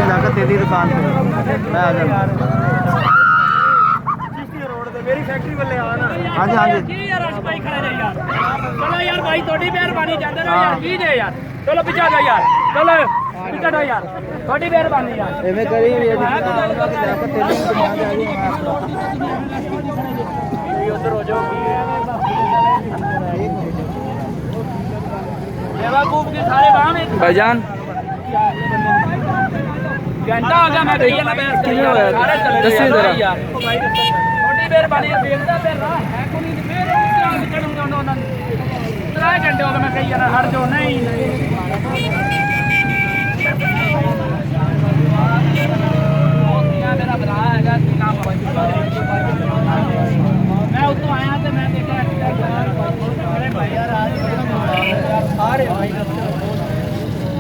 लाकर तेरी दुकान पे मैं आ जाऊँगा। मेरी फैक्ट्री वाले आना। हाँ जी हाँ जी। की यार आज भाई खड़े रहे यार। चलो यार भाई थोड़ी मेहरबानी जाते रहो यार की दे यार। चलो पीछे जाओ यार। चलो पीछे जाओ यार। थोड़ी मेहरबानी यार। एवं करी हुई है जाकर तेरी दुकान पे आ उधर हो जाओ बेवकूफ के सारे वहां में भाईजान घंटा हो गया मैं गई ना बैठ के सारे चले गए यार छोटी मेहरबानी देखदा फिर रहा है कोई नहीं फिर क्या निकलूंगा उन्होंने 3 घंटे हो गए मैं कही ना हट जाओ नहीं मेरा भरा हैगा मैं उतो आया तो मैं देखा अरे भाई यार आज सारे भाई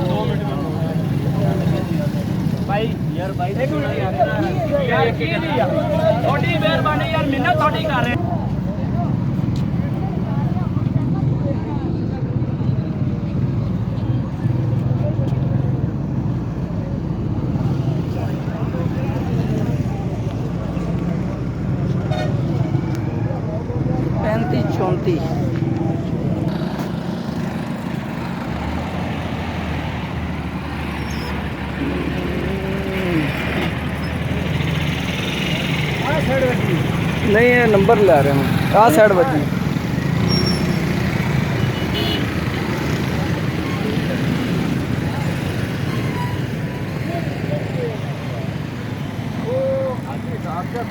2 मिनट भाई यार भाई एक मिनट यार की लिया थोड़ी मेहरबानी यार मिन्नत थोड़ी कर रहे 35-34 नहीं ये नंबर ला रहे हैं आ साइड बची आपका